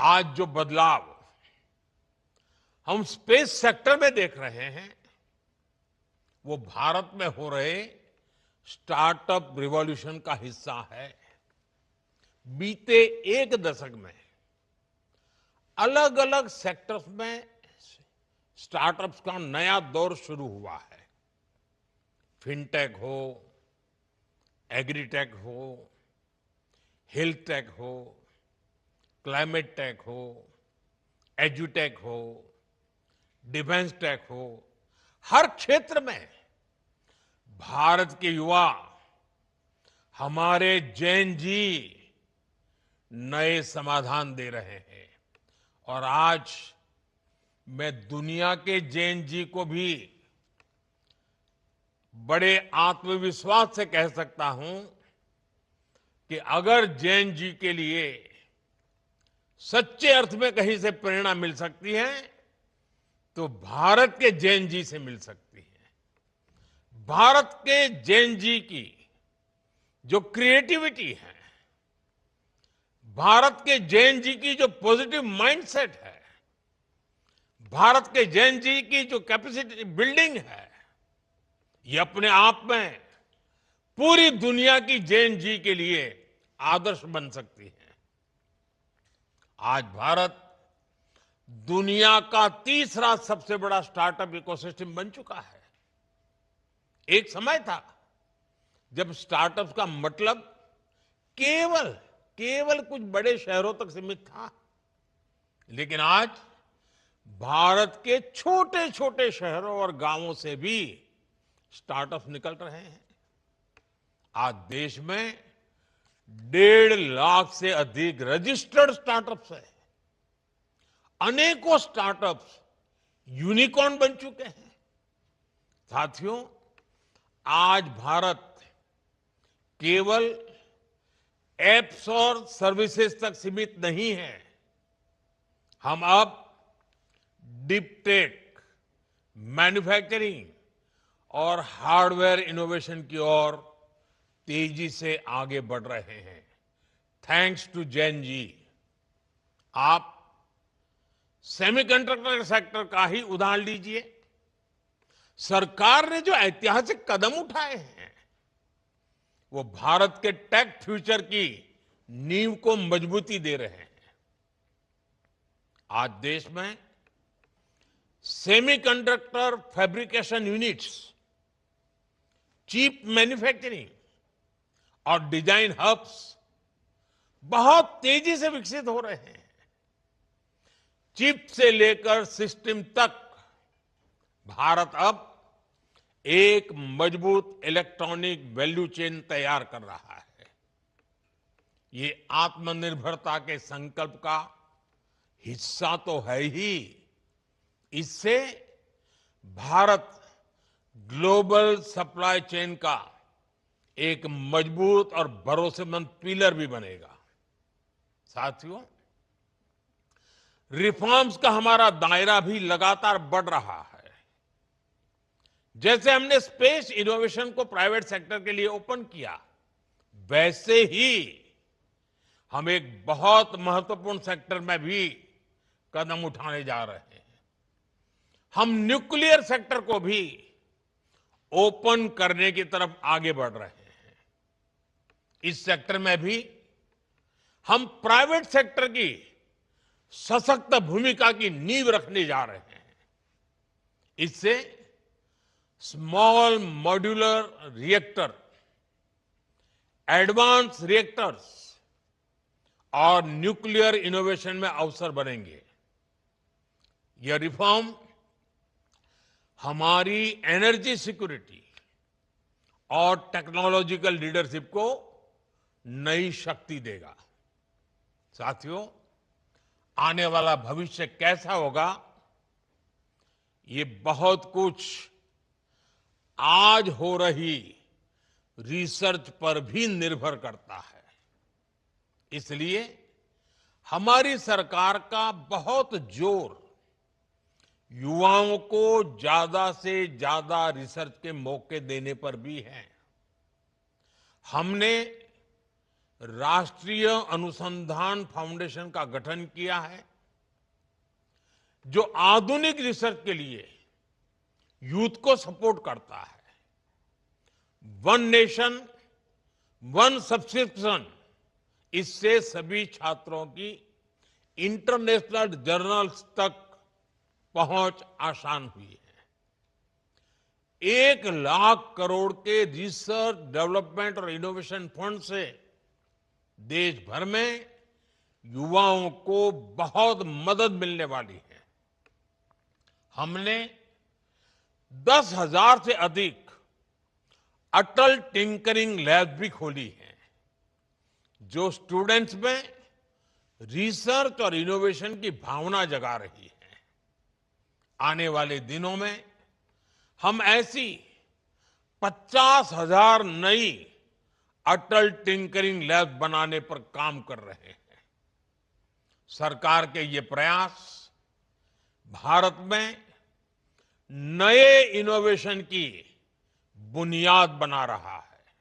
आज जो बदलाव हम स्पेस सेक्टर में देख रहे हैं वो भारत में हो रहे स्टार्टअप रिवॉल्यूशन का हिस्सा है। बीते एक दशक में अलग अलग सेक्टर्स में स्टार्टअप्स का नया दौर शुरू हुआ है। फिनटेक हो, एग्रीटेक हो, हेल्थ टेक हो, क्लाइमेट टेक हो, एजुटेक हो, डिफेंस टेक हो, हर क्षेत्र में भारत के युवा, हमारे जैन जी नए समाधान दे रहे हैं। और आज मैं दुनिया के जैन जी को भी बड़े आत्मविश्वास से कह सकता हूं कि अगर जैन जी के लिए सच्चे अर्थ में कहीं से प्रेरणा मिल सकती है तो भारत के जैन जी से मिल सकती है। भारत के जैन जी की जो क्रिएटिविटी है, भारत के जैन जी की जो पॉजिटिव माइंडसेट है, भारत के जैन जी की जो कैपेसिटी बिल्डिंग है, ये अपने आप में पूरी दुनिया की जैन जी के लिए आदर्श बन सकती है। आज भारत दुनिया का तीसरा सबसे बड़ा स्टार्टअप इकोसिस्टम बन चुका है। एक समय था जब स्टार्टअप का मतलब केवल कुछ बड़े शहरों तक सीमित था, लेकिन आज भारत के छोटे छोटे शहरों और गांवों से भी स्टार्टअप निकल रहे हैं। आज देश में 1.5 लाख से अधिक रजिस्टर्ड स्टार्टअप्स है। अनेकों स्टार्टअप्स यूनिकॉर्न बन चुके हैं। साथियों, आज भारत केवल एप्स और सर्विसेज तक सीमित नहीं है। हम अब डीप टेक, मैन्युफैक्चरिंग और हार्डवेयर इनोवेशन की ओर तेजी से आगे बढ़ रहे हैं। Thanks to Jain ji. आप सेमीकंडक्टर सेक्टर का ही उदाहरण लीजिए। सरकार ने जो ऐतिहासिक कदम उठाए हैं वो भारत के टेक फ्यूचर की नींव को मजबूती दे रहे हैं। आज देश में semiconductor fabrication units, chip manufacturing और डिजाइन हब्स बहुत तेजी से विकसित हो रहे हैं। चिप से लेकर सिस्टम तक भारत अब एक मजबूत इलेक्ट्रॉनिक वैल्यू चेन तैयार कर रहा है। ये आत्मनिर्भरता के संकल्प का हिस्सा तो है ही। इससे भारत ग्लोबल सप्लाई चेन का एक मजबूत और भरोसेमंद पिलर भी बनेगा। साथियों, रिफॉर्म्स का हमारा दायरा भी लगातार बढ़ रहा है। जैसे हमने स्पेस इनोवेशन को प्राइवेट सेक्टर के लिए ओपन किया, वैसे ही हम एक बहुत महत्वपूर्ण सेक्टर में भी कदम उठाने जा रहे हैं। हम न्यूक्लियर सेक्टर को भी ओपन करने की तरफ आगे बढ़ रहे हैं। इस सेक्टर में भी हम प्राइवेट सेक्टर की सशक्त भूमिका की नींव रखने जा रहे हैं। इससे small modular reactor, advance reactors और न्यूक्लियर इनोवेशन में अवसर बनेंगे। यह रिफॉर्म हमारी एनर्जी सिक्योरिटी और टेक्नोलॉजिकल लीडरशिप को नई शक्ति देगा। साथियों, आने वाला भविष्य कैसा होगा, ये बहुत कुछ आज हो रही रिसर्च पर भी निर्भर करता है। इसलिए हमारी सरकार का बहुत जोर युवाओं को ज्यादा से ज्यादा रिसर्च के मौके देने पर भी है। हमने राष्ट्रीय अनुसंधान फाउंडेशन का गठन किया है, जो आधुनिक रिसर्च के लिए यूथ को सपोर्ट करता है। वन नेशन वन सब्सक्रिप्शन, इससे सभी छात्रों की इंटरनेशनल जर्नल्स तक पहुंच आसान हुई है। 1 लाख करोड़ के रिसर्च डेवलपमेंट और इनोवेशन फंड से देश भर में युवाओं को बहुत मदद मिलने वाली है। हमने 10,000 से अधिक अटल टिंकरिंग लैब भी खोली है, जो स्टूडेंट्स में रिसर्च और इनोवेशन की भावना जगा रही है। आने वाले दिनों में हम ऐसी 50,000 नई अटल टिंकरिंग लैब बनाने पर काम कर रहे हैं। सरकार के ये प्रयास भारत में नए इनोवेशन की बुनियाद बना रहा है।